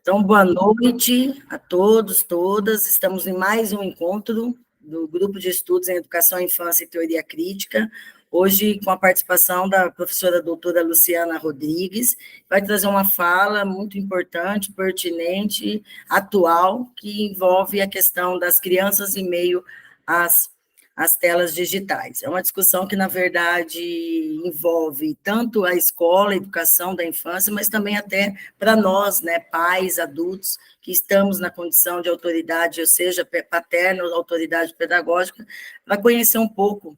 Então, boa noite a todos, todas. Estamos em mais um encontro do Grupo de Estudos em Educação, Infância e Teoria Crítica, hoje com a participação da professora doutora Luciana Rodrigues, vai trazer uma fala muito importante, pertinente, atual, que envolve a questão das crianças em meio às telas digitais. É uma discussão que, na verdade, envolve tanto a escola, a educação da infância, mas também até para nós, né, pais, adultos, que estamos na condição de autoridade, ou seja, paterna ou autoridade pedagógica, para conhecer um pouco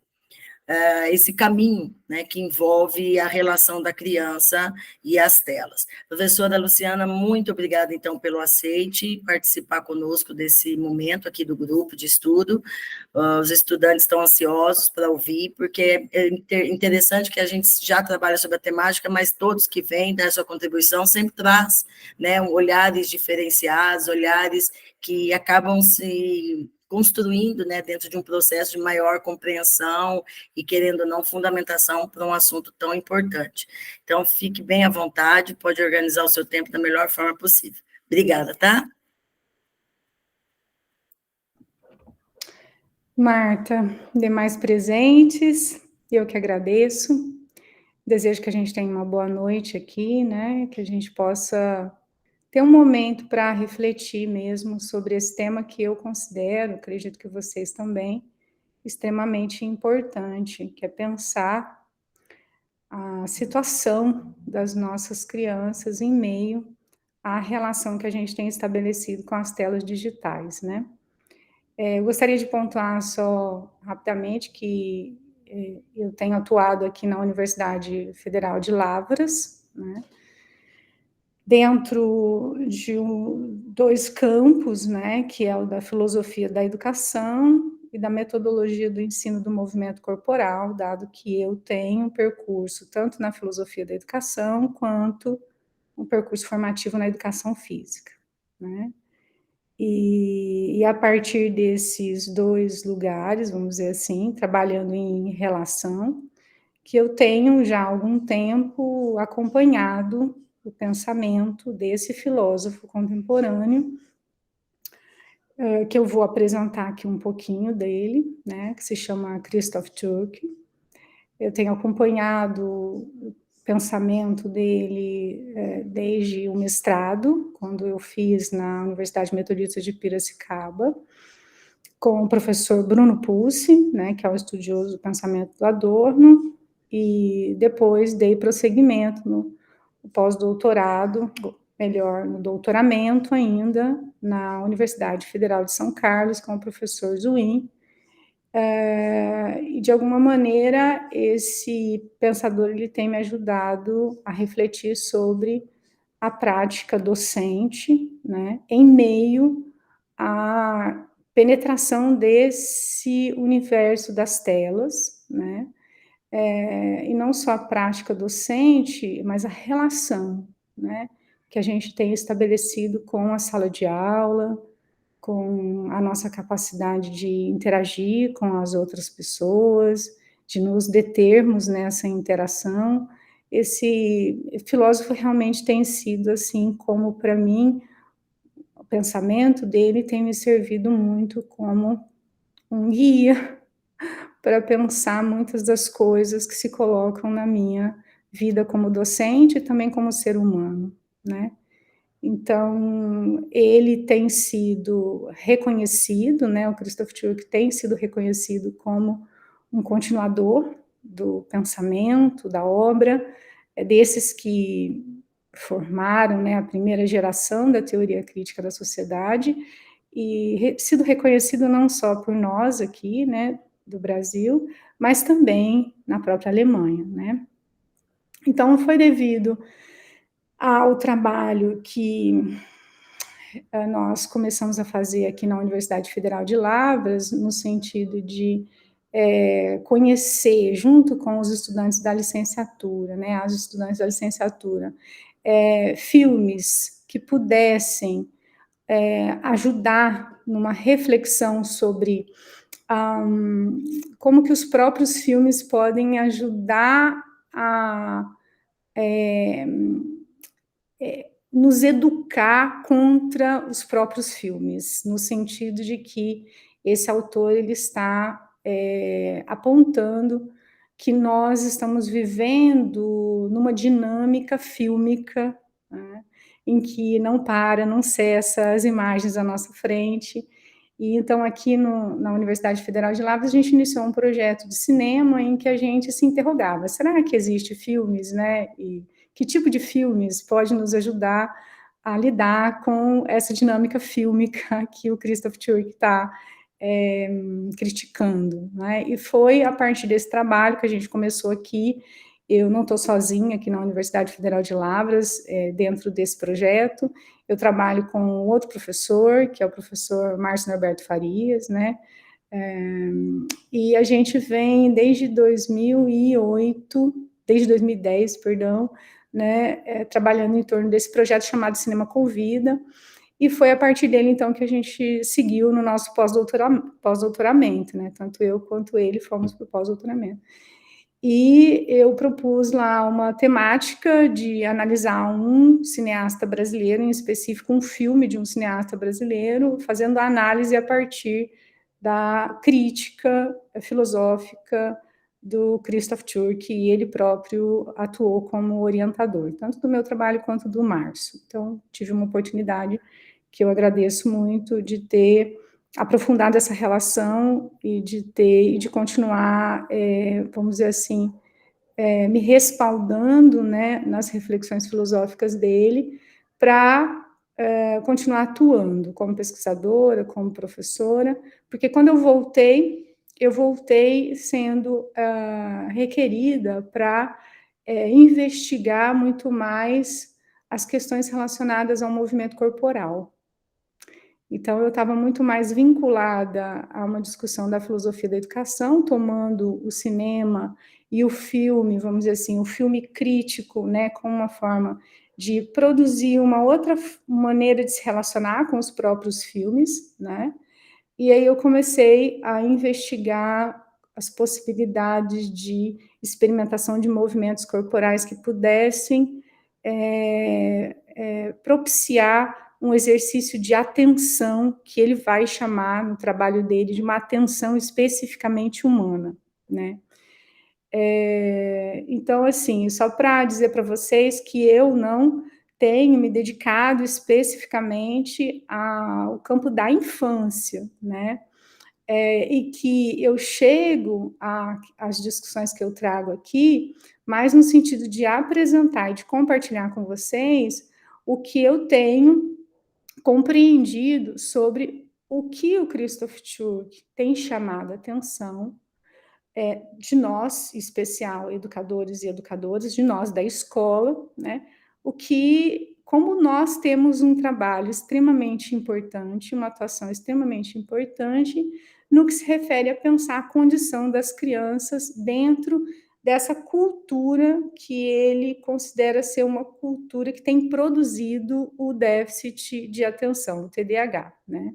esse caminho, né, que envolve a relação da criança e as telas. Professora Luciana, muito obrigada, então, pelo aceite e participar conosco desse momento aqui do grupo de estudo. Os estudantes estão ansiosos para ouvir, porque é interessante que a gente já trabalha sobre a temática, mas todos que vêm dar sua contribuição sempre traz, né, olhares diferenciados, olhares que acabam se construindo, né, dentro de um processo de maior compreensão e, querendo ou não, fundamentação para um assunto tão importante. Então, fique bem à vontade, pode organizar o seu tempo da melhor forma possível. Obrigada, tá? Marta, demais presentes, eu que agradeço. Desejo que a gente tenha uma boa noite aqui, né? Que a gente possa ter um momento para refletir mesmo sobre esse tema que eu considero, acredito que vocês também, extremamente importante, que é pensar a situação das nossas crianças em meio à relação que a gente tem estabelecido com as telas digitais, né? Eu gostaria de pontuar só rapidamente que eu tenho atuado aqui na Universidade Federal de Lavras, né? Dentro de dois campos, né, que é o da filosofia da educação e da metodologia do ensino do movimento corporal, dado que eu tenho um percurso tanto na filosofia da educação quanto um percurso formativo na educação física, né? E a partir desses dois lugares, vamos dizer assim, trabalhando em relação, que eu tenho já há algum tempo acompanhado o pensamento desse filósofo contemporâneo, que eu vou apresentar aqui um pouquinho dele, né, que se chama Christoph Türk. Eu tenho acompanhado o pensamento dele desde o mestrado, quando eu fiz na Universidade Metodista de Piracicaba, com o professor Bruno Pulci, né, que é o estudioso do pensamento do Adorno, e depois dei prosseguimento no pós-doutorado, melhor, no doutoramento ainda, na Universidade Federal de São Carlos, com o professor Zuin. E, de alguma maneira, esse pensador ele tem me ajudado a refletir sobre a prática docente, né, em meio à penetração desse universo das telas, né, e não só a prática docente, mas a relação, né, que a gente tem estabelecido com a sala de aula, com a nossa capacidade de interagir com as outras pessoas, de nos determos nessa interação. Esse filósofo realmente tem sido, assim, como para mim, o pensamento dele tem me servido muito como um guia para pensar muitas das coisas que se colocam na minha vida como docente e também como ser humano, né? Então, ele tem sido reconhecido, né, o Christoph Türk tem sido reconhecido como um continuador do pensamento, da obra, desses que formaram, né, a primeira geração da teoria crítica da sociedade, e sido reconhecido não só por nós aqui, né, do Brasil, mas também na própria Alemanha, né. Então, foi devido ao trabalho que nós começamos a fazer aqui na Universidade Federal de Lavras, no sentido de conhecer, junto com os estudantes da licenciatura, né, as estudantes da licenciatura, filmes que pudessem ajudar numa reflexão sobre como que os próprios filmes podem ajudar a nos educar contra os próprios filmes, no sentido de que esse autor ele está apontando que nós estamos vivendo numa dinâmica fílmica, né, em que não para, não cessa as imagens à nossa frente. E então aqui na Universidade Federal de Lavras a gente iniciou um projeto de cinema em que a gente se interrogava, será que existe filmes, né, e que tipo de filmes pode nos ajudar a lidar com essa dinâmica fílmica que o Christoph Türk está criticando, né? E foi a partir desse trabalho que a gente começou aqui. Eu não estou sozinha aqui na Universidade Federal de Lavras, dentro desse projeto. Eu trabalho com outro professor, que é o professor Márcio Norberto Farias, né? E a gente vem desde 2008, desde 2010, perdão, né, trabalhando em torno desse projeto chamado Cinema Convida, e foi a partir dele, então, que a gente seguiu no nosso pós-doutoramento, né, tanto eu quanto ele fomos para o pós-doutoramento. E eu propus lá uma temática de analisar um cineasta brasileiro, em específico um filme de um cineasta brasileiro, fazendo a análise a partir da crítica filosófica do Christoph Türk, e ele próprio atuou como orientador, tanto do meu trabalho quanto do Márcio. Então, tive uma oportunidade que eu agradeço muito de ter aprofundado essa relação e de continuar, vamos dizer assim, me respaldando, né, nas reflexões filosóficas dele, para continuar atuando como pesquisadora, como professora, porque quando eu voltei sendo requerida para investigar muito mais as questões relacionadas ao movimento corporal. Então, eu estava muito mais vinculada a uma discussão da filosofia da educação, tomando o cinema e o filme, vamos dizer assim, o filme crítico, né, como uma forma de produzir uma outra maneira de se relacionar com os próprios filmes, né? E aí eu comecei a investigar as possibilidades de experimentação de movimentos corporais que pudessem propiciar um exercício de atenção, que ele vai chamar no trabalho dele de uma atenção especificamente humana, né? Então, assim, só para dizer para vocês que eu não tenho me dedicado especificamente ao campo da infância, né? E que eu chego às discussões que eu trago aqui, mais no sentido de apresentar e de compartilhar com vocês o que eu tenho compreendido sobre o que o Christoph Türk tem chamado a atenção de nós, em especial educadores e educadoras, de nós da escola, né? Como nós temos um trabalho extremamente importante, uma atuação extremamente importante no que se refere a pensar a condição das crianças dentro dessa cultura que ele considera ser uma cultura que tem produzido o déficit de atenção, o TDAH, né?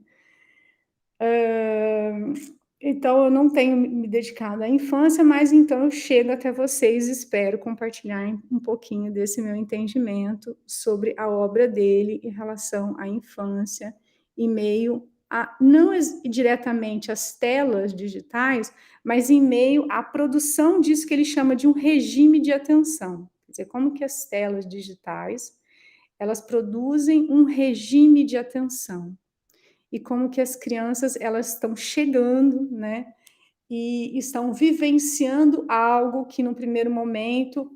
Então, eu não tenho me dedicado à infância, mas então eu chego até vocês e espero compartilhar um pouquinho desse meu entendimento sobre a obra dele em relação à infância, em meio a, não diretamente às telas digitais, mas em meio à produção disso que ele chama de um regime de atenção. Quer dizer, como que as telas digitais, elas produzem um regime de atenção. E como que as crianças elas estão chegando, né, e estão vivenciando algo que no primeiro momento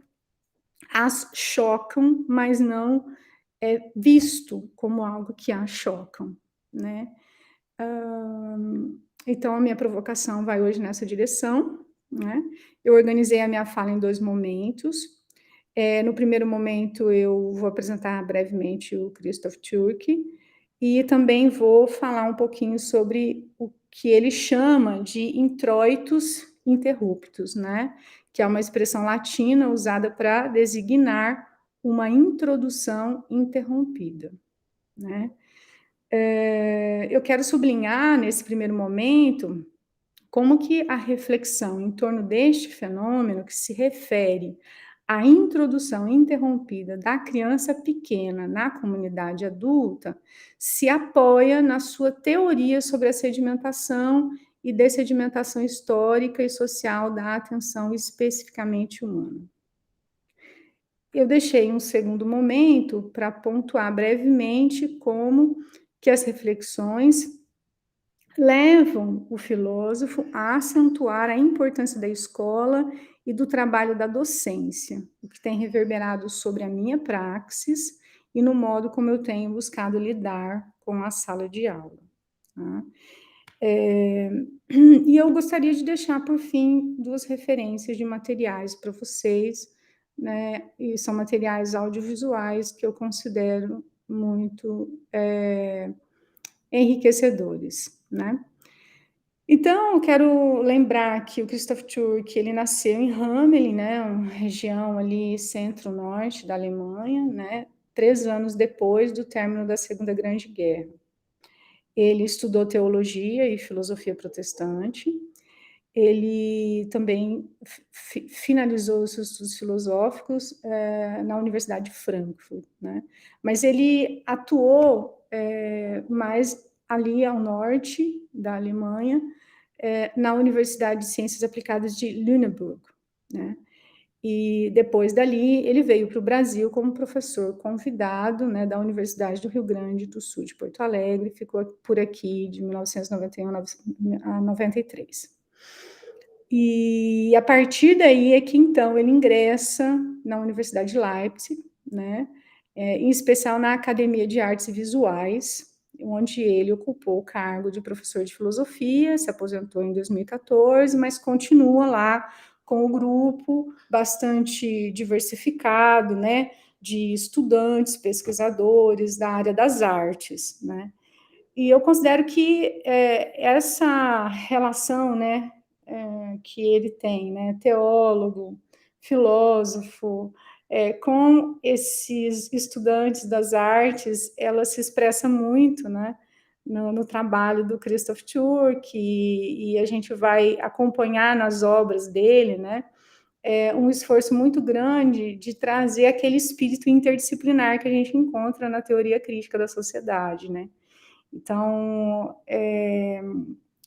as chocam, mas não é visto como algo que as chocam, né? Então a minha provocação vai hoje nessa direção, né? Eu organizei a minha fala em 2 momentos. No primeiro momento eu vou apresentar brevemente o Christoph Türk, e também vou falar um pouquinho sobre o que ele chama de introitos interruptus, né? Que é uma expressão latina usada para designar uma introdução interrompida, né? Eu quero sublinhar, nesse primeiro momento, como que a reflexão em torno deste fenômeno, que se refere a introdução interrompida da criança pequena na comunidade adulta se apoia na sua teoria sobre a sedimentação e dessedimentação histórica e social da atenção especificamente humana. Eu deixei um segundo momento para pontuar brevemente como que as reflexões levam o filósofo a acentuar a importância da escola e do trabalho da docência, o que tem reverberado sobre a minha praxis e no modo como eu tenho buscado lidar com a sala de aula. Tá? E eu gostaria de deixar, por fim, 2 referências de materiais para vocês, né? E são materiais audiovisuais que eu considero muito enriquecedores, né? Então, eu quero lembrar que o Christoph Türk, ele nasceu em Hamelin, né, uma região ali centro-norte da Alemanha, né, 3 anos depois do término da Segunda Grande Guerra. Ele estudou teologia e filosofia protestante. Ele também finalizou os seus estudos filosóficos na Universidade de Frankfurt, né? Mas ele atuou mais ali ao norte da Alemanha, na Universidade de Ciências Aplicadas de Lüneburg, né? E depois dali ele veio para o Brasil como professor convidado, né, da Universidade do Rio Grande do Sul de Porto Alegre, ficou por aqui de 1991 a 93. E a partir daí é que então ele ingressa na Universidade de Leipzig, né, em especial na Academia de Artes Visuais, onde ele ocupou o cargo de professor de filosofia, se aposentou em 2014, mas continua lá com o grupo bastante diversificado, né, de estudantes, pesquisadores da área das artes, né. E eu considero que essa relação, né, que ele tem, né, teólogo, filósofo, com esses estudantes das artes, ela se expressa muito, né, no trabalho do Christoph Türk, e a gente vai acompanhar nas obras dele, né, um esforço muito grande de trazer aquele espírito interdisciplinar que a gente encontra na teoria crítica da sociedade, né. Então,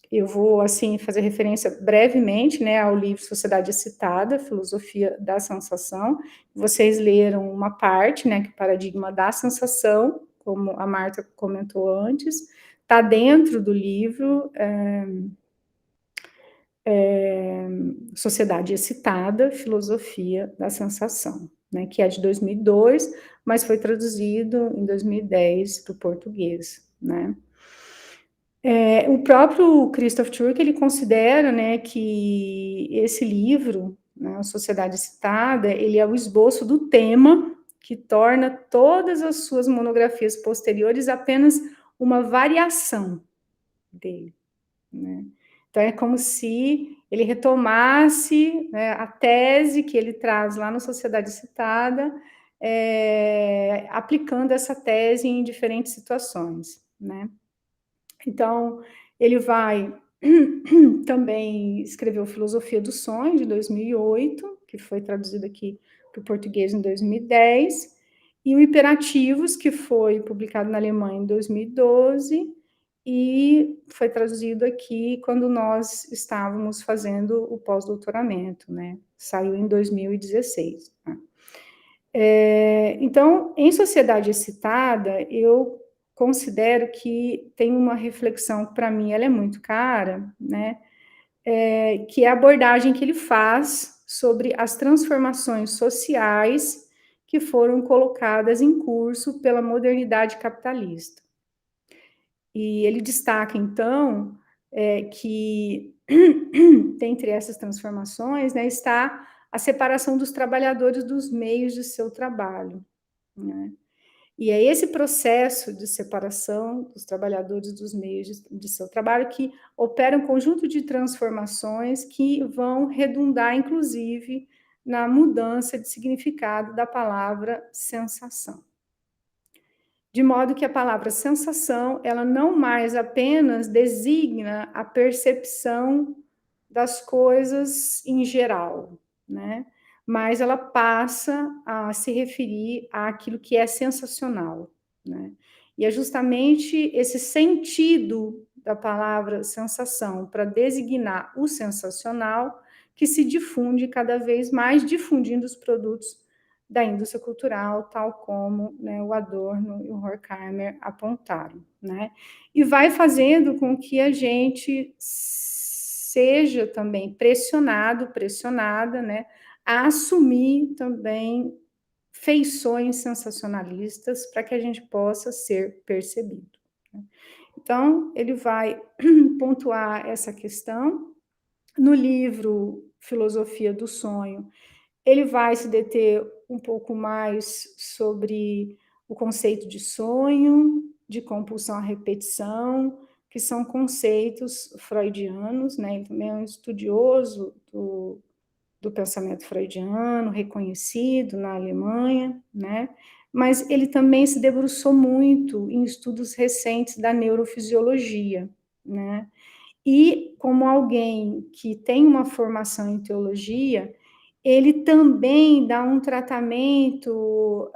eu vou, assim, fazer referência brevemente, né, ao livro Sociedade Excitada, Filosofia da Sensação. Vocês leram uma parte, né, que é o paradigma da sensação, como a Marta comentou antes, está dentro do livro Sociedade Excitada, Filosofia da Sensação, né, que é de 2002, mas foi traduzido em 2010 para o português, né. O próprio Christoph Türk, ele considera, né, que esse livro, né, A Sociedade Excitada, ele é o esboço do tema que torna todas as suas monografias posteriores apenas uma variação dele, né. Então, é como se ele retomasse, né, a tese que ele traz lá na Sociedade Excitada, aplicando essa tese em diferentes situações, né. Então, ele vai também escreveu Filosofia do Sonho, de 2008, que foi traduzido aqui para o português em 2010, e o Hiperativos, que foi publicado na Alemanha em 2012, e foi traduzido aqui quando nós estávamos fazendo o pós-doutoramento, né? Saiu em 2016. Né? Então, em Sociedade Excitada, eu considero que tem uma reflexão que, para mim, ela é muito cara, né? Que é a abordagem que ele faz sobre as transformações sociais que foram colocadas em curso pela modernidade capitalista. E ele destaca, então, que dentre essas transformações, né, está a separação dos trabalhadores dos meios de seu trabalho, né? E é esse processo de separação dos trabalhadores dos meios de seu trabalho que opera um conjunto de transformações que vão redundar, inclusive, na mudança de significado da palavra sensação. De modo que a palavra sensação, ela não mais apenas designa a percepção das coisas em geral, né? mas ela passa a se referir àquilo que é sensacional, né? E é justamente esse sentido da palavra sensação para designar o sensacional que se difunde cada vez mais, difundindo os produtos da indústria cultural, tal como, né, o Adorno e o Horkheimer apontaram, né? E vai fazendo com que a gente seja também pressionada, né, a assumir também feições sensacionalistas para que a gente possa ser percebido. Então, ele vai pontuar essa questão. No livro Filosofia do Sonho, ele vai se deter um pouco mais sobre o conceito de sonho, de compulsão à repetição, que são conceitos freudianos, né? Ele também é um estudioso do pensamento freudiano, reconhecido na Alemanha, né? Mas ele também se debruçou muito em estudos recentes da neurofisiologia, né? E como alguém que tem uma formação em teologia, ele também dá um tratamento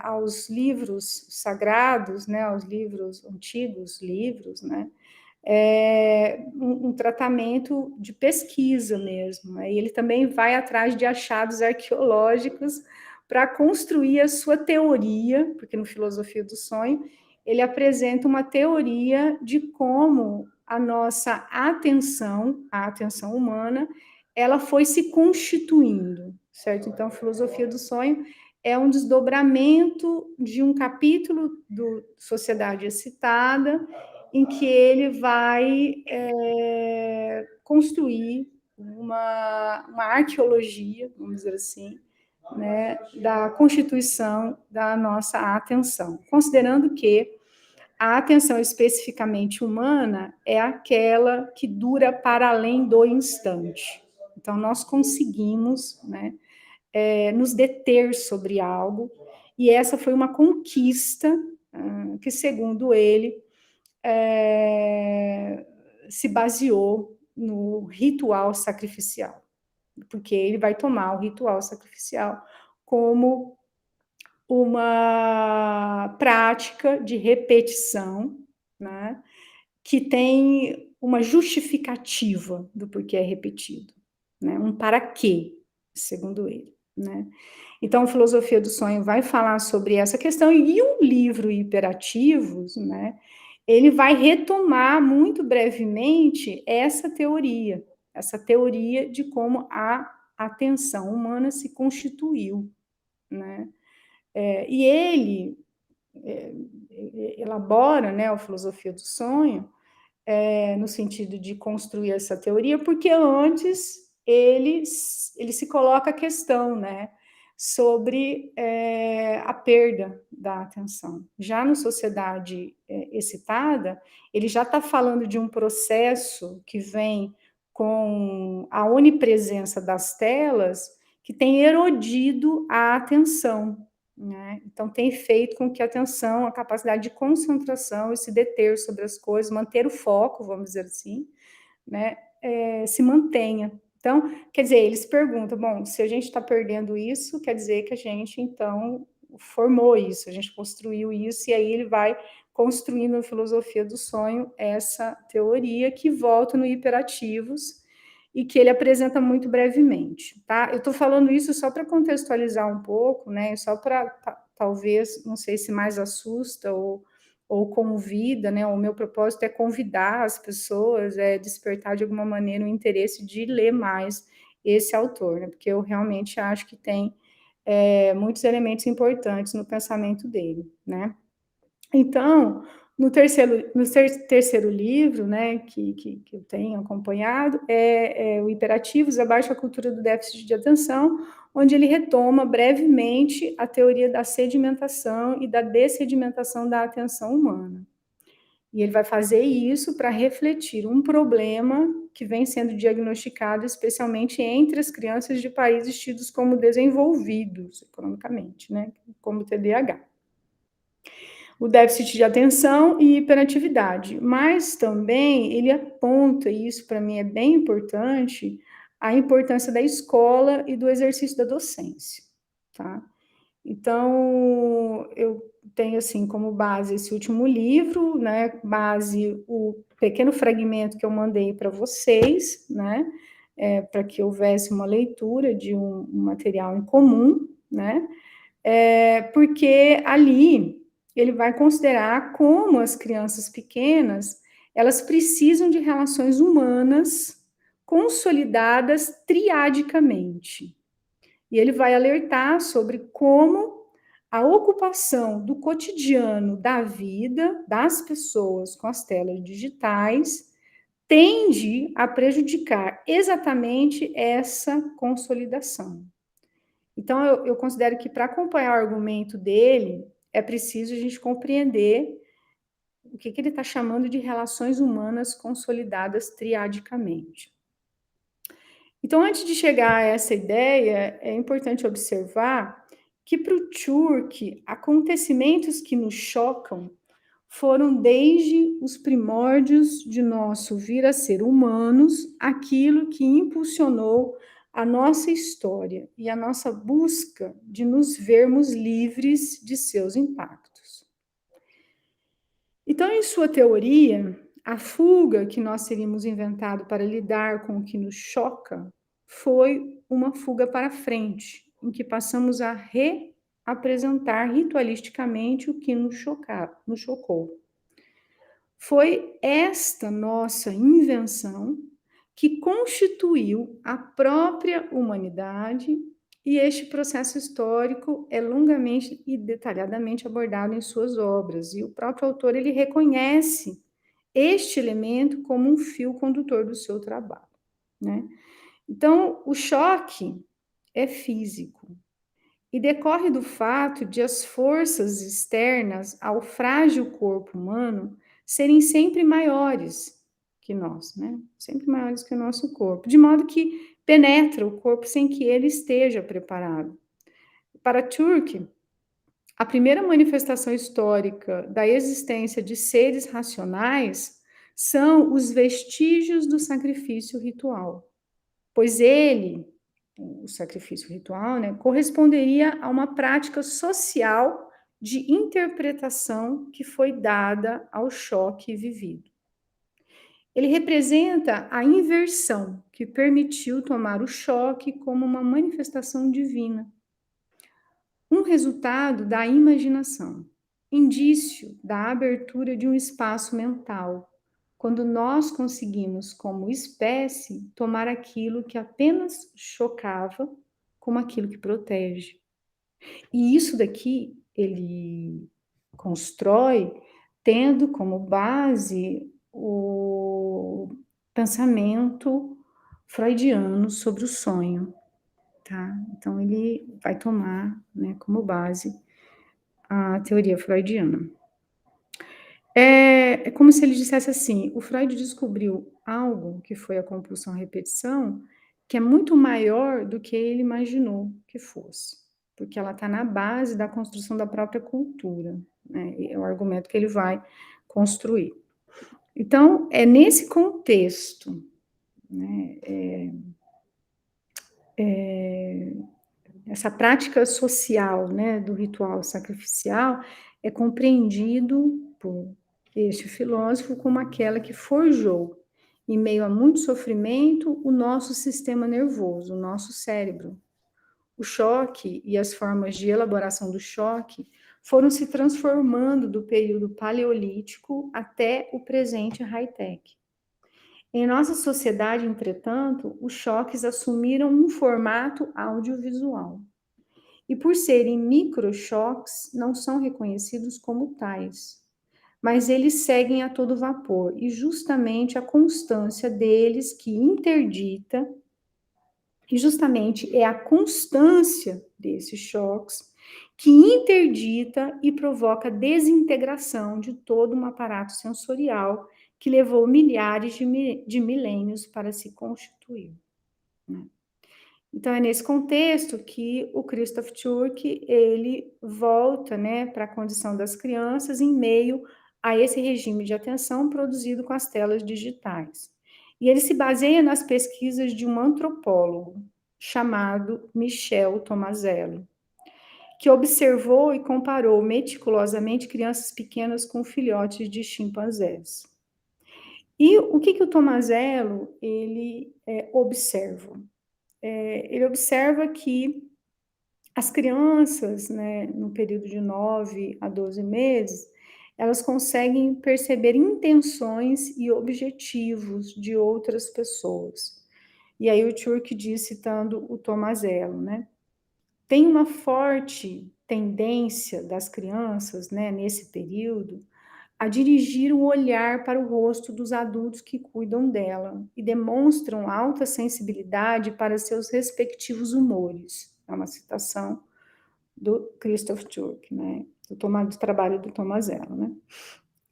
aos livros sagrados, né, aos livros antigos, né, um tratamento de pesquisa mesmo. Né? E ele também vai atrás de achados arqueológicos para construir a sua teoria, porque no Filosofia do Sonho ele apresenta uma teoria de como a nossa atenção, a atenção humana, ela foi se constituindo, certo? Então, a Filosofia do Sonho é um desdobramento de um capítulo do Sociedade Excitada, em que ele vai construir uma arqueologia, vamos dizer assim, né, da constituição da nossa atenção, considerando que a atenção especificamente humana é aquela que dura para além do instante. Então, nós conseguimos, né, nos deter sobre algo, e essa foi uma conquista que, segundo ele, se baseou no ritual sacrificial, porque ele vai tomar o ritual sacrificial como uma prática de repetição, né, que tem uma justificativa do porquê é repetido, né, um para quê, segundo ele, né. Então, a Filosofia do Sonho vai falar sobre essa questão, e o livro Hiperativos, né, ele vai retomar muito brevemente essa teoria de como a atenção humana se constituiu, né. E ele elabora, né, a Filosofia do Sonho, no sentido de construir essa teoria, porque antes ele se coloca a questão, né, sobre a perda da atenção. Já no Sociedade Excitada, ele já está falando de um processo que vem com a onipresença das telas, que tem erodido a atenção, né? Então, tem feito com que a atenção, a capacidade de concentração e se deter sobre as coisas, manter o foco, vamos dizer assim, né, se mantenha. Então, quer dizer, eles perguntam, bom, se a gente está perdendo isso, quer dizer que a gente, então, formou isso, a gente construiu isso, e aí ele vai construindo a Filosofia do Sonho essa teoria que volta no Hiperativos, e que ele apresenta muito brevemente, tá? Eu estou falando isso só para contextualizar um pouco, né? Só para, talvez, não sei se mais assusta ou convida, né? O meu propósito é convidar as pessoas, despertar de alguma maneira o interesse de ler mais esse autor, né? Porque eu realmente acho que tem muitos elementos importantes no pensamento dele, né? Então, no terceiro livro, né, que eu tenho acompanhado, é o Hiperativos, Abaixo a Cultura do Déficit de Atenção, onde ele retoma brevemente a teoria da sedimentação e da dessedimentação da atenção humana. E ele vai fazer isso para refletir um problema que vem sendo diagnosticado especialmente entre as crianças de países tidos como desenvolvidos economicamente, né, como o TDAH. O déficit de atenção e hiperatividade, mas também ele aponta, e isso para mim é bem importante, a importância da escola e do exercício da docência, tá? Então, eu tenho, assim, como base esse último livro, né, base o pequeno fragmento que eu mandei para vocês, né, para que houvesse uma leitura de um material em comum, né, porque ali ele vai considerar como as crianças pequenas, elas precisam de relações humanas consolidadas triadicamente. E ele vai alertar sobre como a ocupação do cotidiano da vida das pessoas com as telas digitais tende a prejudicar exatamente essa consolidação. Então, eu considero que para acompanhar o argumento dele, é preciso a gente compreender o que ele está chamando de relações humanas consolidadas triadicamente. Então, antes de chegar a essa ideia, é importante observar que para o Turk, acontecimentos que nos chocam foram desde os primórdios de nosso vir a ser humanos, aquilo que impulsionou a nossa história e a nossa busca de nos vermos livres de seus impactos. Então, em sua teoria, a fuga que nós teríamos inventado para lidar com o que nos choca foi uma fuga para frente, em que passamos a reapresentar ritualisticamente o que nos chocou. Foi esta nossa invenção que constituiu a própria humanidade, e este processo histórico é longamente e detalhadamente abordado em suas obras, e o próprio autor ele reconhece este elemento como um fio condutor do seu trabalho, né? Então, o choque é físico e decorre do fato de as forças externas ao frágil corpo humano serem sempre maiores que nós, né? Sempre maiores que o nosso corpo, de modo que penetra o corpo sem que ele esteja preparado. Para Turk, a primeira manifestação histórica da existência de seres racionais são os vestígios do sacrifício ritual, pois ele, o sacrifício ritual, né, corresponderia a uma prática social de interpretação que foi dada ao choque vivido. Ele representa a inversão que permitiu tomar o choque como uma manifestação divina, um resultado da imaginação, indício da abertura de um espaço mental, quando nós conseguimos, como espécie, tomar aquilo que apenas chocava como aquilo que protege. E isso daqui ele constrói tendo como base o pensamento freudiano sobre o sonho, tá? Então ele vai tomar, né, como base a teoria freudiana. É como se ele dissesse assim: o Freud descobriu algo que foi a compulsão à repetição, que é muito maior do que ele imaginou que fosse, porque ela está na base da construção da própria cultura, né? É o argumento que ele vai construir. Então, é nesse contexto, né, essa prática social, né, do ritual sacrificial é compreendido por este filósofo como aquela que forjou, em meio a muito sofrimento, o nosso sistema nervoso, o nosso cérebro. O choque e as formas de elaboração do choque foram se transformando do período paleolítico até o presente high-tech. Em nossa sociedade, entretanto, os choques assumiram um formato audiovisual. E por serem microchoques, não são reconhecidos como tais, mas eles seguem a todo vapor, e justamente a constância deles que interdita, e justamente é a constância desses choques que interdita e provoca desintegração de todo um aparato sensorial que levou milhares de milênios para se constituir, né? Então, é nesse contexto que o Christoph Turk, ele volta, né, para a condição das crianças em meio a esse regime de atenção produzido com as telas digitais. E ele se baseia nas pesquisas de um antropólogo chamado Michel Tomasello, que observou e comparou meticulosamente crianças pequenas com filhotes de chimpanzés. E o que o Tomasello ele observa? Ele observa que as crianças, né, no período de 9 a 12 meses, elas conseguem perceber intenções e objetivos de outras pessoas. E aí o Turk diz, citando o Tomasello, né, tem uma forte tendência das crianças, né, nesse período, a dirigir o olhar para o rosto dos adultos que cuidam dela e demonstram alta sensibilidade para seus respectivos humores. É uma citação do Christoph Turk, né, do trabalho do Tomasello, né.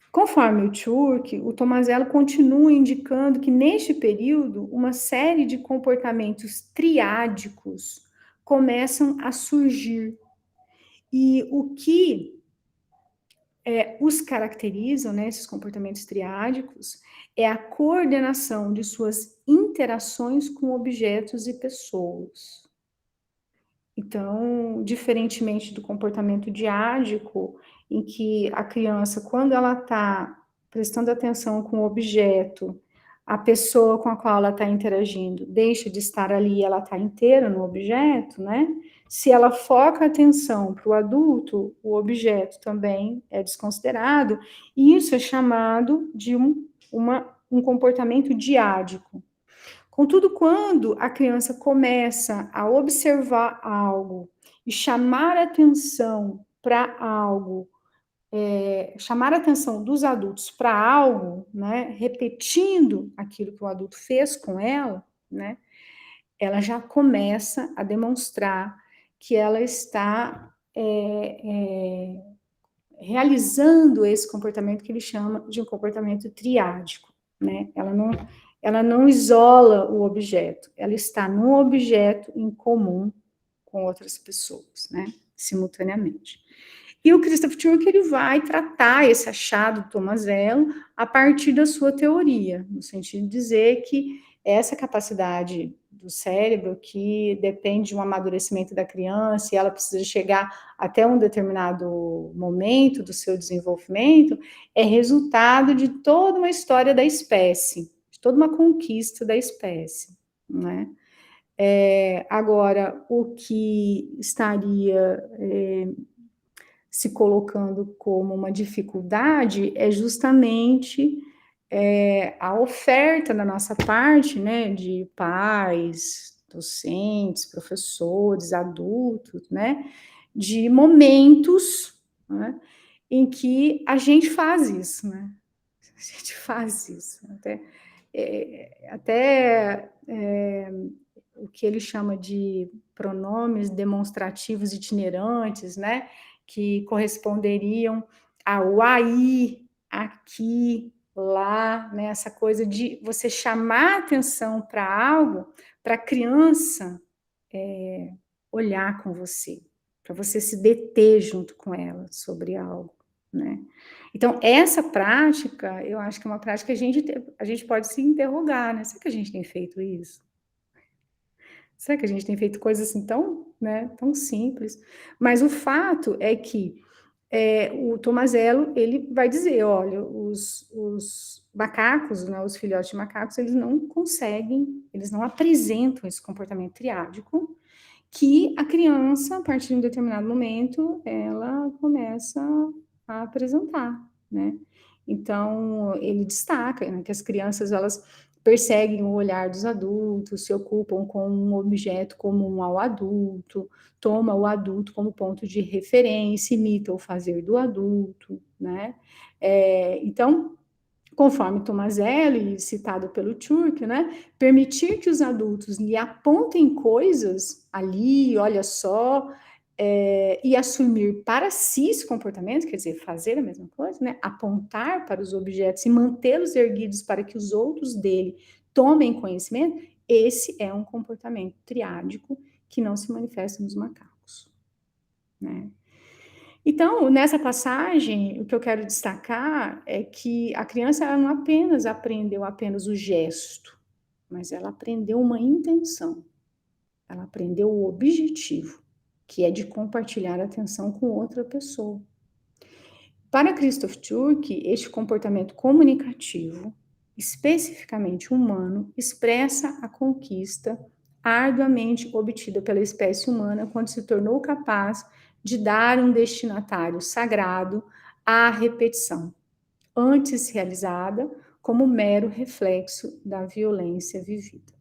Conforme o Turk, o Tomasello continua indicando que neste período uma série de comportamentos triádicos começam a surgir. E o que os caracterizam, né, esses comportamentos triádicos, é a coordenação de suas interações com objetos e pessoas. Então, diferentemente do comportamento diádico, em que a criança, quando ela está prestando atenção com o objeto, a pessoa com a qual ela está interagindo deixa de estar ali, ela está inteira no objeto, né? Se ela foca a atenção para o adulto, o objeto também é desconsiderado, e isso é chamado de um comportamento diádico. Contudo, quando a criança começa a observar algo e chamar a atenção para algo, chamar a atenção dos adultos para algo, né, repetindo aquilo que o adulto fez com ela, né, ela já começa a demonstrar que ela está realizando esse comportamento que ele chama de um comportamento triádico, né? Ela não isola o objeto, ela está no objeto em comum com outras pessoas, né? Simultaneamente. E o Christoph Turk, ele vai tratar esse achado do Tomasello a partir da sua teoria, no sentido de dizer que essa capacidade do cérebro, que depende de um amadurecimento da criança, e ela precisa chegar até um determinado momento do seu desenvolvimento, é resultado de toda uma história da espécie, de toda uma conquista da espécie, né? Agora, o que estaria se colocando como uma dificuldade é justamente a oferta da nossa parte, né, de pais, docentes, professores, adultos, né, de momentos, né, em que a gente faz isso, né, a gente faz isso, até o que ele chama de pronomes demonstrativos itinerantes, né, que corresponderiam ao aí, aqui, lá, né, essa coisa de você chamar atenção para algo, para a criança olhar com você, para você se deter junto com ela sobre algo, né. Então, essa prática, eu acho que é uma prática que a gente pode se interrogar, né, será que a gente tem feito isso? Será que a gente tem feito coisas assim tão, né, tão simples? Mas o fato é que o Tomasello, ele vai dizer, olha, os macacos, né, os filhotes de macacos, eles não conseguem, eles não apresentam esse comportamento triádico, que a criança, a partir de um determinado momento, ela começa a apresentar, né? Então, ele destaca, né, que as crianças, elas perseguem o olhar dos adultos, se ocupam com um objeto comum ao adulto, toma o adulto como ponto de referência, imita o fazer do adulto, né? Então, conforme Tomasello, e citado pelo Turk, né, permitir que os adultos lhe apontem coisas ali, olha só, e assumir para si esse comportamento, quer dizer, fazer a mesma coisa, né, apontar para os objetos e mantê-los erguidos para que os outros dele tomem conhecimento, esse é um comportamento triádico que não se manifesta nos macacos, né. Então, nessa passagem, o que eu quero destacar é que a criança ela não apenas aprendeu apenas o gesto, mas ela aprendeu uma intenção, ela aprendeu o objetivo, que é de compartilhar a atenção com outra pessoa. Para Christoph Turk, este comportamento comunicativo, especificamente humano, expressa a conquista arduamente obtida pela espécie humana quando se tornou capaz de dar um destinatário sagrado à repetição, antes realizada como mero reflexo da violência vivida.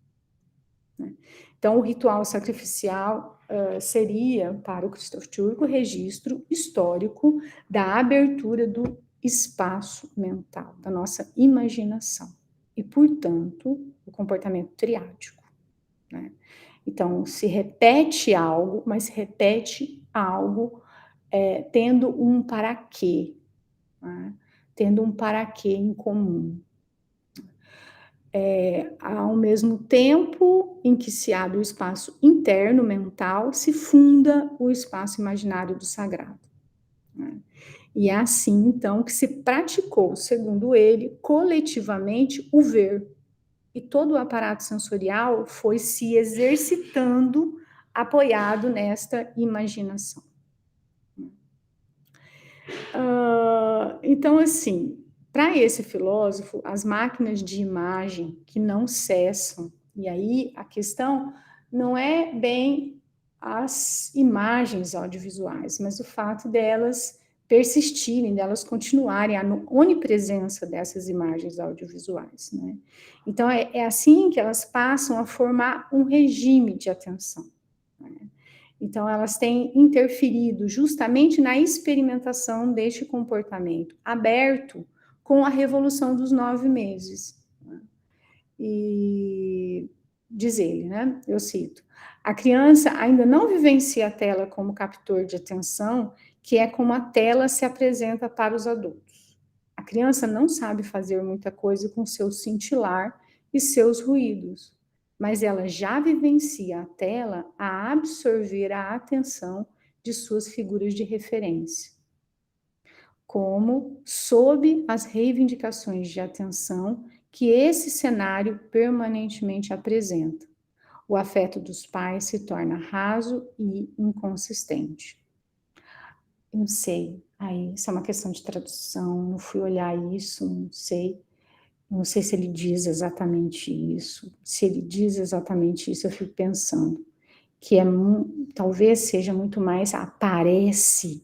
Então, o ritual sacrificial seria, para o Christoph Turk, o registro histórico da abertura do espaço mental, da nossa imaginação, e, portanto, o comportamento triádico. Né? Então, se repete algo, mas se repete algo tendo um para quê, né? Tendo um para quê em comum. Ao mesmo tempo em que se abre o espaço interno mental, se funda o espaço imaginário do sagrado. Né? E é assim, então, que se praticou, segundo ele, coletivamente o ver. E todo o aparato sensorial foi se exercitando, apoiado nesta imaginação. Então, assim, para esse filósofo, as máquinas de imagem que não cessam, e aí a questão não é bem as imagens audiovisuais, mas o fato delas persistirem, delas continuarem, a onipresença dessas imagens audiovisuais, né? Então, é assim que elas passam a formar um regime de atenção, né? Então, elas têm interferido justamente na experimentação deste comportamento aberto com a Revolução dos 9 meses. E diz ele, né? Eu cito: a criança ainda não vivencia a tela como captor de atenção, que é como a tela se apresenta para os adultos. A criança não sabe fazer muita coisa com seu cintilar e seus ruídos, mas ela já vivencia a tela a absorver a atenção de suas figuras de referência, como sob as reivindicações de atenção que esse cenário permanentemente apresenta. O afeto dos pais se torna raso e inconsistente. Eu não sei, aí isso é uma questão de tradução, não fui olhar isso, não sei se ele diz exatamente isso. Se ele diz exatamente isso, eu fico pensando que talvez seja muito mais aparece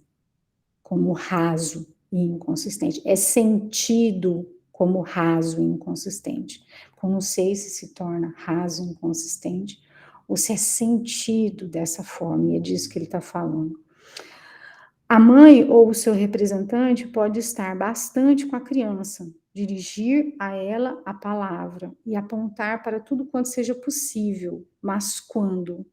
como raso e inconsistente, é sentido como raso e inconsistente. Eu não sei se torna raso e inconsistente ou se é sentido dessa forma, e é disso que ele está falando. A mãe ou o seu representante pode estar bastante com a criança, dirigir a ela a palavra e apontar para tudo quanto seja possível, mas quando,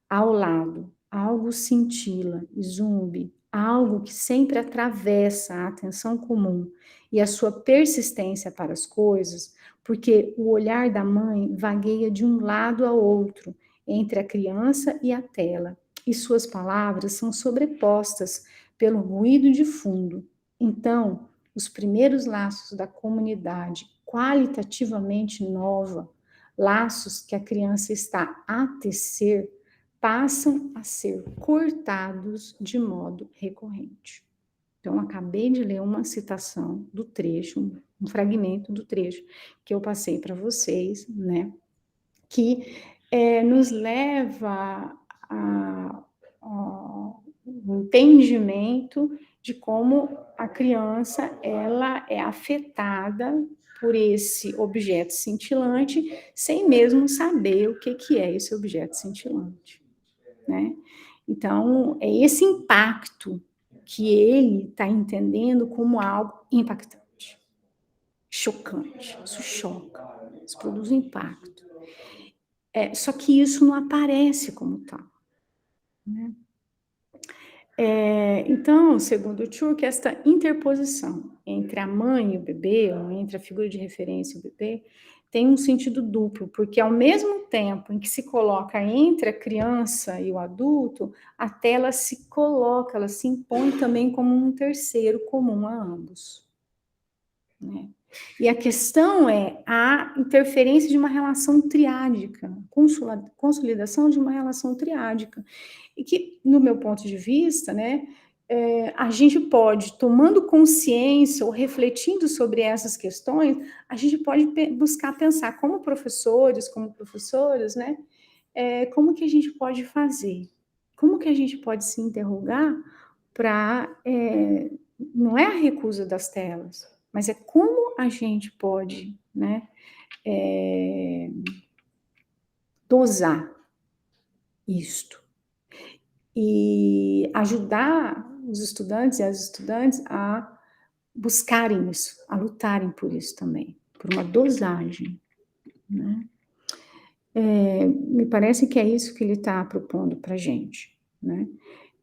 ao lado, algo cintila e zumbi, algo que sempre atravessa a atenção comum e a sua persistência para as coisas, porque o olhar da mãe vagueia de um lado ao outro, entre a criança e a tela, e suas palavras são sobrepostas pelo ruído de fundo. Então, os primeiros laços da comunidade, qualitativamente nova, laços que a criança está a tecer, passam a ser cortados de modo recorrente. Então, acabei de ler uma citação do trecho, um fragmento do trecho que eu passei para vocês, né, que nos leva ao entendimento de como a criança ela é afetada por esse objeto cintilante, sem mesmo saber o que é esse objeto cintilante, né? Então, é esse impacto que ele está entendendo como algo impactante, chocante. Isso choca, isso produz um impacto. Só que isso não aparece como tal, né? Então, segundo o Turk, esta interposição entre a mãe e o bebê, ou entre a figura de referência e o bebê, tem um sentido duplo, porque ao mesmo tempo em que se coloca entre a criança e o adulto, a tela se coloca, ela se impõe também como um terceiro comum a ambos. né? E a questão é a interferência de uma relação triádica, consolidação de uma relação triádica, e que, no meu ponto de vista, né, a gente pode, tomando consciência ou refletindo sobre essas questões, a gente pode buscar pensar como professores, como professoras, né, como que a gente pode fazer, como que a gente pode se interrogar para, não é a recusa das telas, mas é como a gente pode, né, dosar isto e ajudar os estudantes e as estudantes a buscarem isso, a lutarem por isso também, por uma dosagem, né? Me parece que é isso que ele está propondo para a gente, né?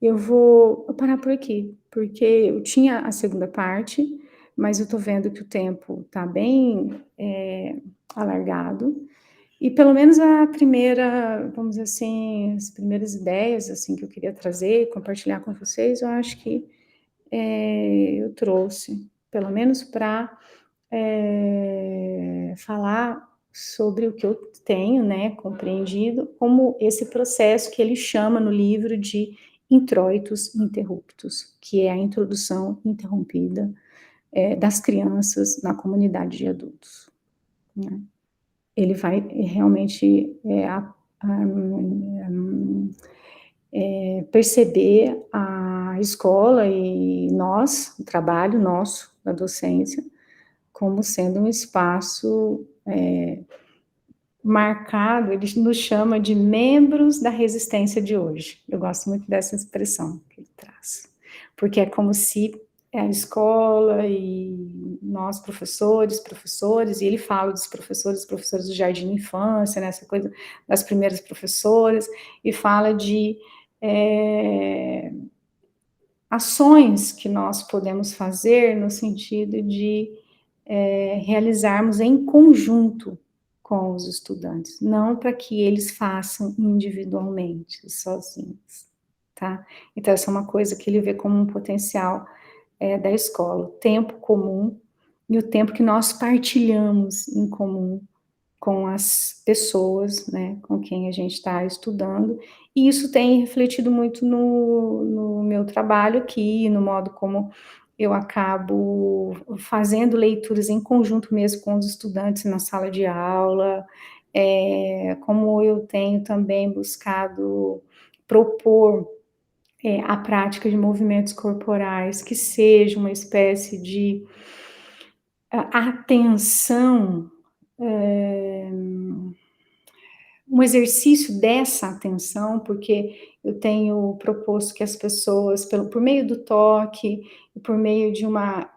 Eu vou parar por aqui, porque eu tinha a segunda parte, mas eu estou vendo que o tempo está bem alargado, e pelo menos a primeira, vamos dizer assim, as primeiras ideias assim que eu queria trazer, compartilhar com vocês, eu acho que eu trouxe, pelo menos para falar sobre o que eu tenho, né, compreendido, como esse processo que ele chama no livro de introitos interruptos, que é a introdução interrompida das crianças na comunidade de adultos, né? Ele vai realmente perceber a escola e nós, o trabalho nosso da docência, como sendo um espaço marcado, ele nos chama de membros da resistência de hoje. Eu gosto muito dessa expressão que ele traz, porque é como se a escola e nós, professores, e ele fala dos professores do jardim de infância, né, essa coisa das primeiras professoras, e fala de ações que nós podemos fazer no sentido de realizarmos em conjunto com os estudantes, não para que eles façam individualmente, sozinhos, tá? Então, essa é uma coisa que ele vê como um potencial da escola, o tempo comum e o tempo que nós partilhamos em comum com as pessoas, né, com quem a gente está estudando, e isso tem refletido muito no meu trabalho aqui, no modo como eu acabo fazendo leituras em conjunto mesmo com os estudantes na sala de aula, como eu tenho também buscado propor a prática de movimentos corporais que seja uma espécie de atenção, um exercício dessa atenção, porque eu tenho proposto que as pessoas, por meio do toque, por meio de uma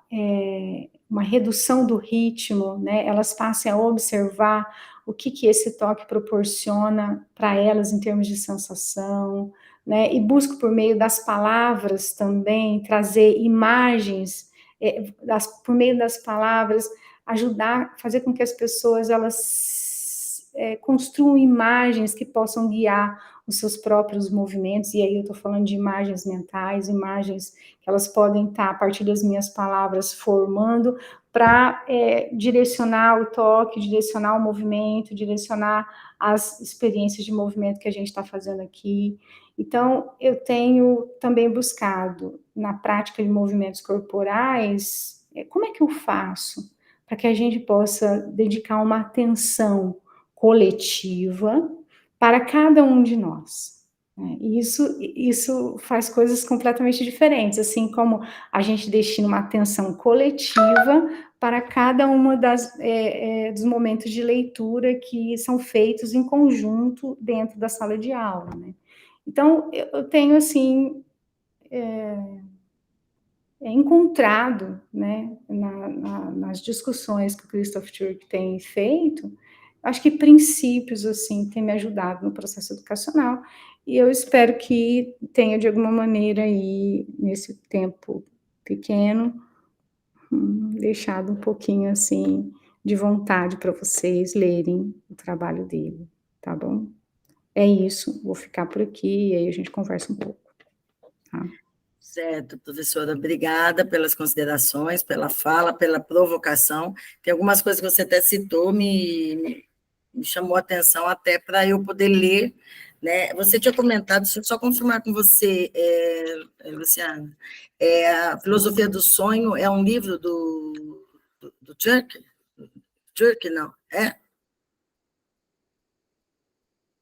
redução do ritmo, né, elas passem a observar o que esse toque proporciona para elas em termos de sensação, né, e busco por meio das palavras também trazer imagens, por meio das palavras ajudar, fazer com que as pessoas elas construam imagens que possam guiar os seus próprios movimentos, e aí eu estou falando de imagens mentais, imagens que elas podem estar, a partir das minhas palavras, formando para direcionar o toque, direcionar o movimento, direcionar as experiências de movimento que a gente está fazendo aqui. Então, eu tenho também buscado, na prática de movimentos corporais, como é que eu faço para que a gente possa dedicar uma atenção coletiva para cada um de nós. E isso faz coisas completamente diferentes, assim como a gente destina uma atenção coletiva para cada uma dos momentos de leitura que são feitos em conjunto dentro da sala de aula, né? Então, eu tenho, assim, encontrado, né, nas discussões que o Christoph Türk tem feito, acho que princípios, assim, têm me ajudado no processo educacional, e eu espero que tenha, de alguma maneira, aí, nesse tempo pequeno, deixado um pouquinho, assim, de vontade para vocês lerem o trabalho dele, tá bom? É isso, vou ficar por aqui, e aí a gente conversa um pouco, tá? Certo, professora, obrigada pelas considerações, pela fala, pela provocação. Tem algumas coisas que você até citou, me chamou a atenção até para eu poder ler, né? Você tinha comentado, deixa eu só confirmar com você, Luciana, a Filosofia do Sonho é um livro do Turk? Turk, não, é?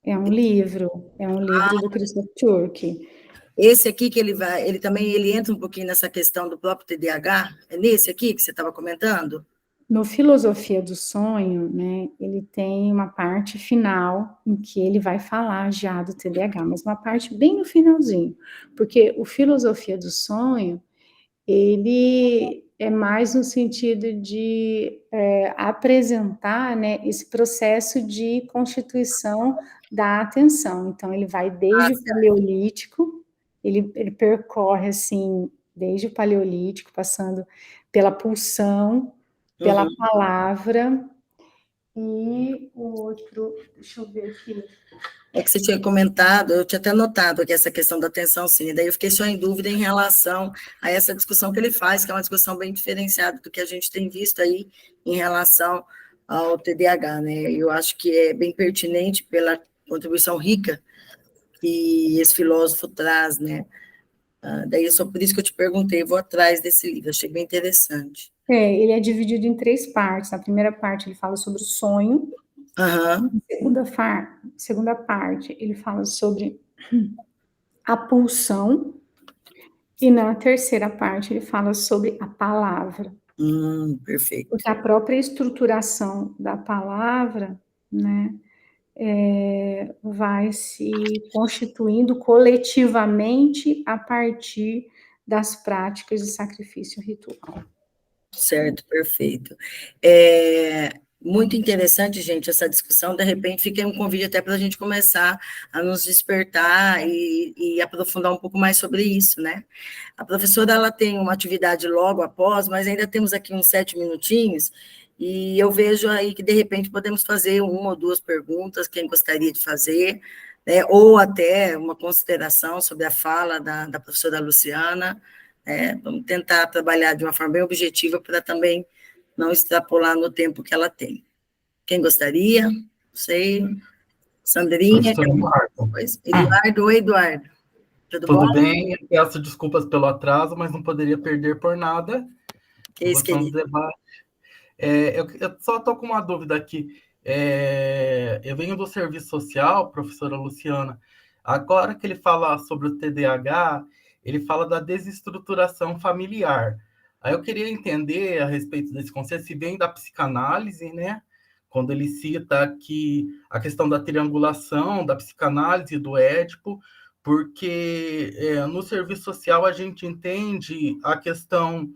É um livro do Christoph Turk. Esse aqui que ele também ele entra um pouquinho nessa questão do próprio TDAH, é nesse aqui que você estava comentando? No Filosofia do Sonho, né, ele tem uma parte final em que ele vai falar já do TDAH, mas uma parte bem no finalzinho, porque o Filosofia do Sonho, ele é mais no sentido de apresentar, né, esse processo de constituição da atenção. Então, ele vai desde o Paleolítico, ele percorre, assim, desde o Paleolítico, passando pela pulsão, pela palavra, e o outro, deixa eu ver aqui. É que você tinha comentado, eu tinha até notado aqui essa questão da atenção, sim, daí eu fiquei só em dúvida em relação a essa discussão que ele faz, que é uma discussão bem diferenciada do que a gente tem visto aí em relação ao TDAH, né? Eu acho que é bem pertinente pela contribuição rica que esse filósofo traz, né? Daí é só por isso que eu te perguntei, vou atrás desse livro, achei bem interessante. Ele é dividido em 3 partes. Na primeira parte, ele fala sobre o sonho. Aham. Segunda parte, ele fala sobre a pulsão. E na terceira parte, ele fala sobre a palavra. Perfeito. Porque a própria estruturação da palavra, né, vai se constituindo coletivamente a partir das práticas de sacrifício ritual. Certo, perfeito. Muito interessante, gente, essa discussão. De repente, fica aí um convite até para a gente começar a nos despertar e aprofundar um pouco mais sobre isso, né? A professora, ela tem uma atividade logo após, mas ainda temos aqui uns 7 minutinhos, e eu vejo aí que, de repente, podemos fazer uma ou duas perguntas, quem gostaria de fazer, né? Ou até uma consideração sobre a fala da professora Luciana. Vamos tentar trabalhar de uma forma bem objetiva para também não extrapolar no tempo que ela tem. Quem gostaria? Não sei. Sandrinha? Professor Eduardo. Eduardo, oi, Eduardo. Tudo bom? Tudo bem? Peço desculpas pelo atraso, mas não poderia perder por nada. Que isso, querido? Debate. Eu só estou com uma dúvida aqui. Eu venho do serviço social, professora Luciana. Agora que ele fala sobre o TDAH, ele fala da desestruturação familiar. Aí eu queria entender a respeito desse conceito, se vem da psicanálise, né? Quando ele cita aqui a questão da triangulação, da psicanálise, do Édipo, porque no serviço social a gente entende a questão,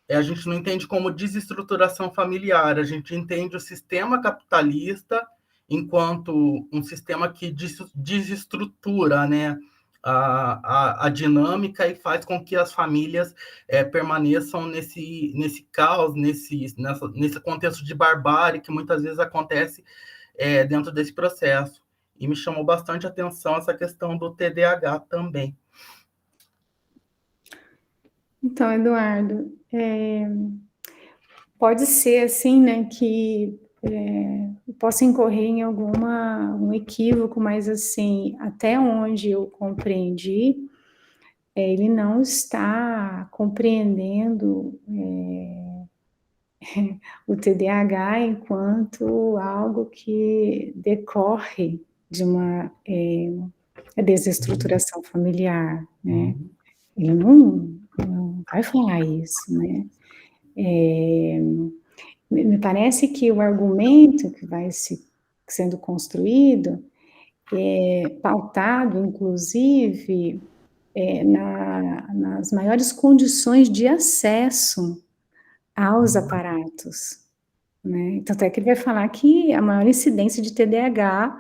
a gente não entende como desestruturação familiar, a gente entende o sistema capitalista enquanto um sistema que desestrutura, né, a dinâmica e faz com que as famílias permaneçam nesse caos, nesse contexto de barbárie que muitas vezes acontece dentro desse processo. E me chamou bastante atenção essa questão do TDAH também. Então, Eduardo, pode ser assim, né, que eu possa incorrer em um equívoco, mas assim, até onde eu compreendi, ele não está compreendendo o TDAH enquanto algo que decorre de uma desestruturação familiar, né? Ele não vai falar isso, né? Me parece que o argumento que vai sendo construído é pautado, inclusive, nas maiores condições de acesso aos aparatos, né? Tanto é que ele vai falar que a maior incidência de TDAH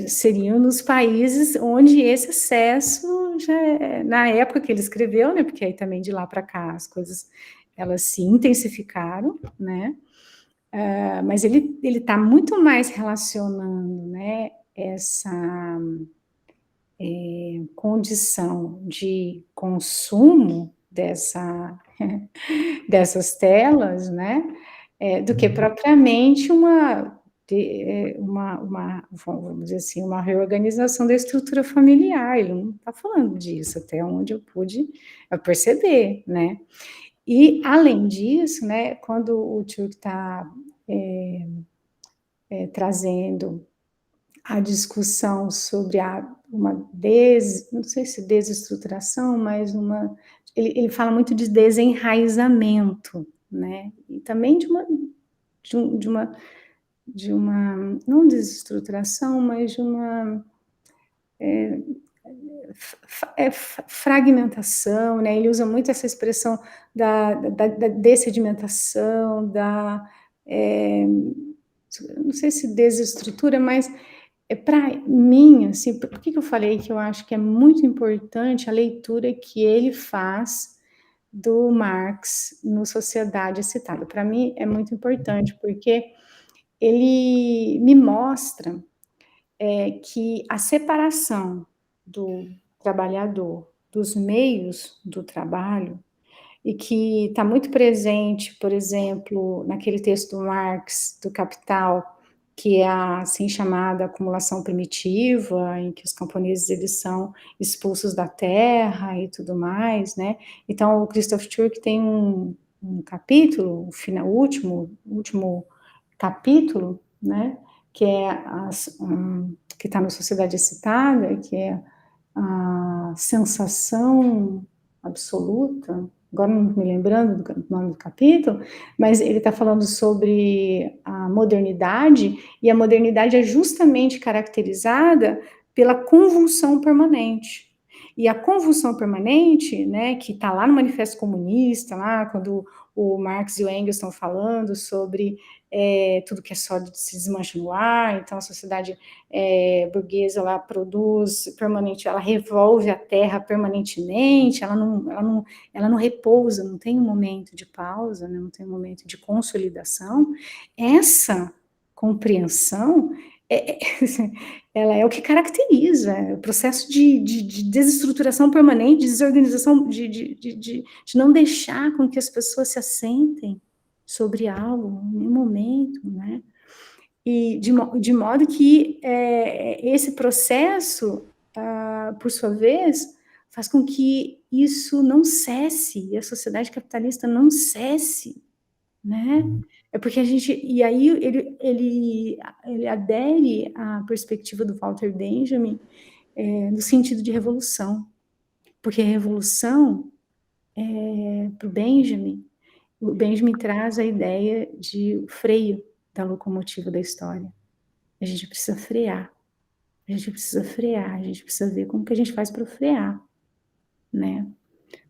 seriam nos países onde esse acesso na época que ele escreveu, né? Porque aí também de lá para cá as coisas elas se intensificaram, né? Mas ele está muito mais relacionando, né? condição de consumo dessas telas, né, do que propriamente vamos dizer assim, uma reorganização da estrutura familiar. Ele não está falando disso, até onde eu pude perceber, né. E, além disso, né, quando o Turk está trazendo a discussão sobre não sei se desestruturação, mas ele fala muito de desenraizamento, né, e também de uma não desestruturação, mas de uma fragmentação, né, ele usa muito essa expressão da dessedimentação, não sei se desestrutura, mas para mim, assim, por que eu falei que eu acho que é muito importante a leitura que ele faz do Marx no Sociedade Excitada? Para mim é muito importante, porque ele me mostra que a separação do trabalhador dos meios do trabalho, e que está muito presente, por exemplo, naquele texto do Marx, do Capital, que é a assim chamada acumulação primitiva, em que os camponeses eles são expulsos da terra e tudo mais, né? Então, o Christoph Turk tem um capítulo, o último capítulo, né? Que é que está na Sociedade Excitada, que é a sensação absoluta. Agora não me lembrando do nome do capítulo, mas ele está falando sobre a modernidade, e a modernidade é justamente caracterizada pela convulsão permanente. E a convulsão permanente, né, que está lá no Manifesto Comunista, lá quando o Marx e o Engels estão falando sobre tudo que é sólido se desmancha no ar, então a sociedade burguesa, ela produz permanente, ela revolve a terra permanentemente, ela não repousa, não tem um momento de pausa, né, não tem um momento de consolidação. Essa compreensão ela é o que caracteriza o processo de desestruturação permanente, de desorganização, de não deixar com que as pessoas se assentem sobre algo em nenhum momento, né? E de modo que esse processo, por sua vez, faz com que isso não cesse, e a sociedade capitalista não cesse, né? É porque a gente, e aí ele adere à perspectiva do Walter Benjamin no sentido de revolução, porque a revolução, para o Benjamin traz a ideia de freio da locomotiva da história. A gente precisa frear, a gente precisa frear, a gente precisa ver como que a gente faz para frear, né?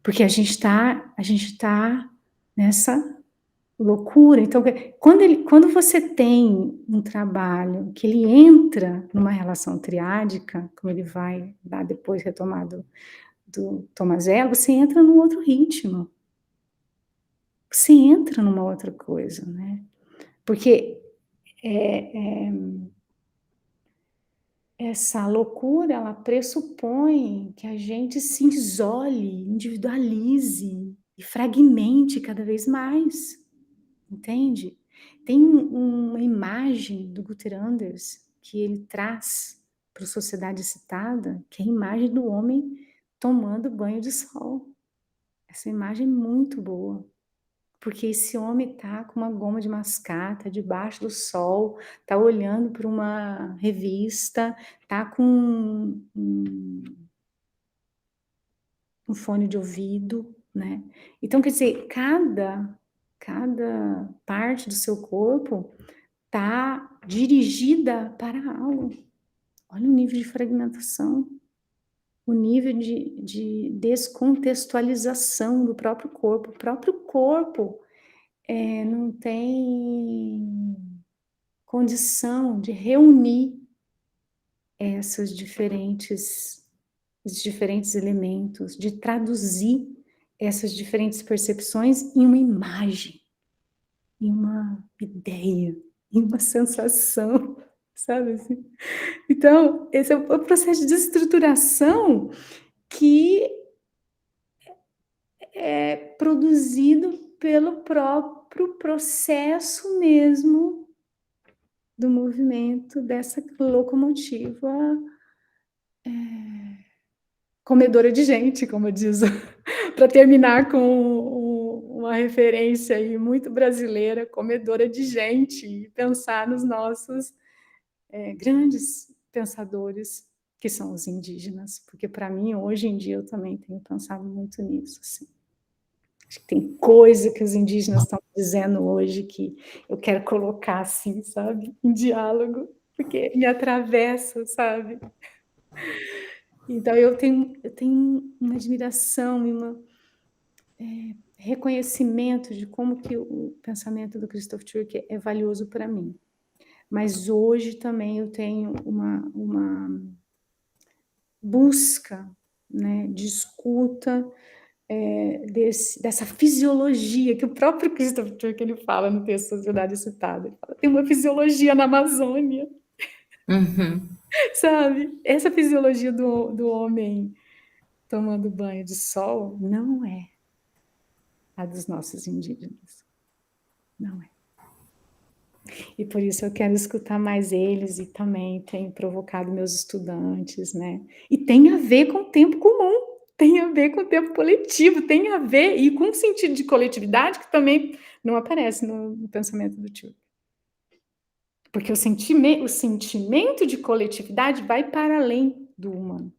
Porque a gente tá nessa loucura. Então, quando você tem um trabalho que ele entra numa relação triádica, como ele vai dar depois retomado do Tomazello, você entra num outro ritmo. Você entra numa outra coisa, né? Porque essa loucura, ela pressupõe que a gente se isole, individualize e fragmente cada vez mais, entende? Tem uma imagem do Guter Anders que ele traz para a Sociedade Excitada, que é a imagem do homem tomando banho de sol. Essa imagem é muito boa, porque esse homem está com uma goma de mascar, está debaixo do sol, está olhando para uma revista, está com um fone de ouvido, né? Então, quer dizer, cada parte do seu corpo está dirigida para algo. Olha o nível de fragmentação, o nível de descontextualização do próprio corpo. O próprio corpo não tem condição de reunir esses diferentes elementos, de traduzir essas diferentes percepções em uma imagem, em uma ideia, em uma sensação. sabe assim? Então, esse é o processo de estruturação que é produzido pelo próprio processo mesmo do movimento dessa locomotiva comedora de gente, como diz, para terminar com uma referência aí muito brasileira, comedora de gente, e pensar nos nossos grandes pensadores, que são os indígenas, porque para mim, hoje em dia, eu também tenho pensado muito nisso, assim. Acho que tem coisa que os indígenas estão dizendo hoje que eu quero colocar assim, sabe, em diálogo, porque me atravessa, sabe? Então, eu tenho uma admiração e um reconhecimento de como que o pensamento do Christoph Türke é valioso para mim. Mas hoje também eu tenho uma busca, né, de escuta dessa fisiologia que o próprio Christoph Türke ele fala no texto Sociedade Citada. Ele fala, tem uma fisiologia na Amazônia. Sabe? Essa fisiologia do homem tomando banho de sol não é a dos nossos indígenas. Não é. E por isso eu quero escutar mais eles e também tenho provocado meus estudantes, né? E tem a ver com o tempo comum, tem a ver com o tempo coletivo, tem a ver e com o sentido de coletividade que também não aparece no pensamento do Türke. Porque o sentimento de coletividade vai para além do humano.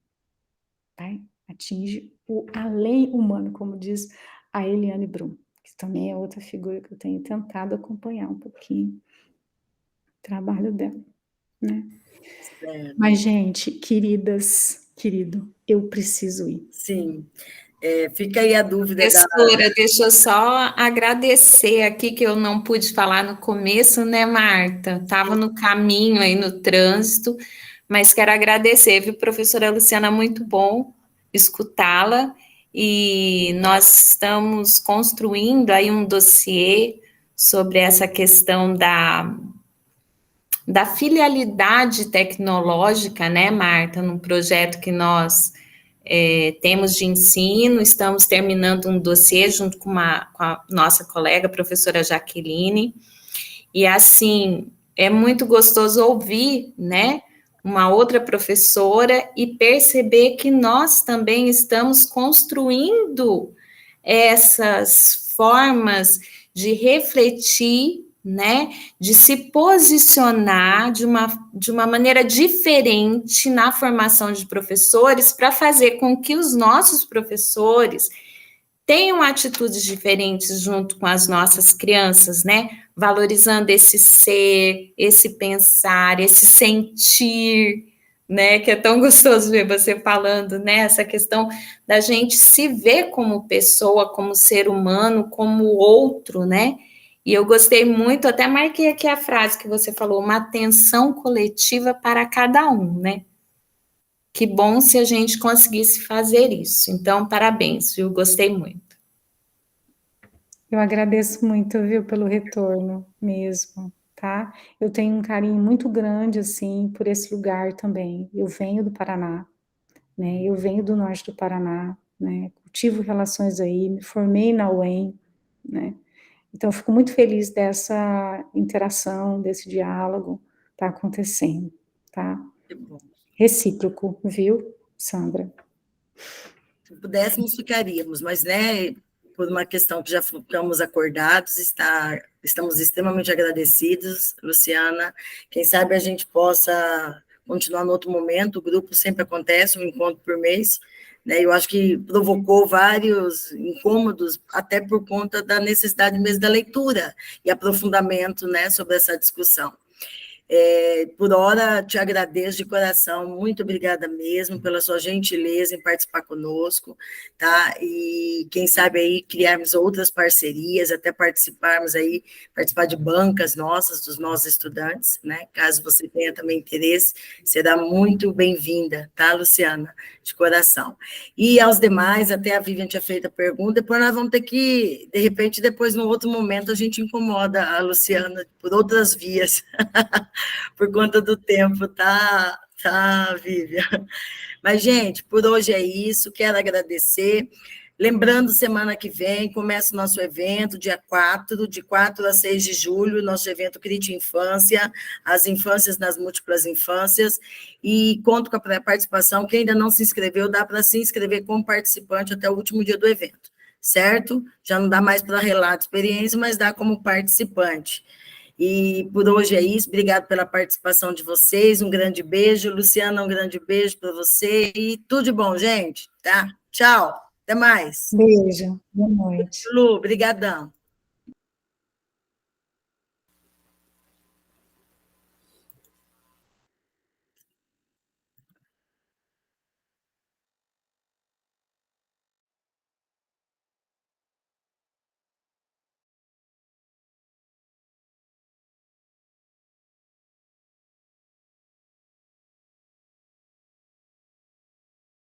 Vai, atinge o além humano, como diz a Eliane Brum, que também é outra figura que eu tenho tentado acompanhar um pouquinho o trabalho dela, né? Mas, gente, querido, eu preciso ir. Sim. Fica aí a dúvida. Professora, deixa eu só agradecer aqui, que eu não pude falar no começo, né, Marta? Estava no caminho aí, no trânsito, mas quero agradecer, viu, professora Luciana? Muito bom escutá-la, e nós estamos construindo aí um dossiê sobre essa questão da filialidade tecnológica, né, Marta, num projeto que nós temos de ensino. Estamos terminando um dossiê junto com a nossa colega, professora Jaqueline, e assim, é muito gostoso ouvir, né, uma outra professora e perceber que nós também estamos construindo essas formas de refletir, né, de se posicionar de uma maneira diferente na formação de professores, para fazer com que os nossos professores tenham atitudes diferentes junto com as nossas crianças, né, valorizando esse ser, esse pensar, esse sentir, né, que é tão gostoso ver você falando, né, essa questão da gente se ver como pessoa, como ser humano, como outro, né. E eu gostei muito, até marquei aqui a frase que você falou, uma atenção coletiva para cada um, né? Que bom se a gente conseguisse fazer isso. Então, parabéns, viu? Gostei muito. Eu agradeço muito, viu, pelo retorno mesmo, tá? Eu tenho um carinho muito grande, assim, por esse lugar também. Eu venho do Paraná, né? Eu venho do norte do Paraná, né? Cultivo relações aí, me formei na UEM, né? Então, eu fico muito feliz dessa interação, desse diálogo tá acontecendo, tá? Recíproco, viu, Sandra? Se pudéssemos, ficaríamos, mas, né, por uma questão que já ficamos acordados, estamos extremamente agradecidos, Luciana. Quem sabe a gente possa continuar no outro momento, o grupo sempre acontece, um encontro por mês, né? Eu acho que provocou vários incômodos, até por conta da necessidade mesmo da leitura e aprofundamento, né, sobre essa discussão. Por hora, te agradeço de coração, muito obrigada mesmo pela sua gentileza em participar conosco, tá? E quem sabe aí criarmos outras parcerias, até participar de bancas nossas, dos nossos estudantes, né? Caso você tenha também interesse, será muito bem-vinda, tá, Luciana? De coração. E aos demais, até a Vivian tinha feito a pergunta, depois nós vamos ter que, de repente, depois, num outro momento, a gente incomoda a Luciana por outras vias. por conta do tempo, tá, Vivian? Mas, gente, por hoje é isso, quero agradecer. Lembrando, semana que vem, começa o nosso evento, dia 4, de 4 a 6 de julho, nosso evento Crite Infância, as infâncias nas múltiplas infâncias, e conto com a participação. Quem ainda não se inscreveu, dá para se inscrever como participante até o último dia do evento, certo? Já não dá mais para relato de experiência, mas dá como participante. E por hoje é isso, obrigado pela participação de vocês, um grande beijo. Luciana, um grande beijo para você, e tudo de bom, gente, tá? Tchau! Até mais. Beijo, boa noite. Lu, brigadão.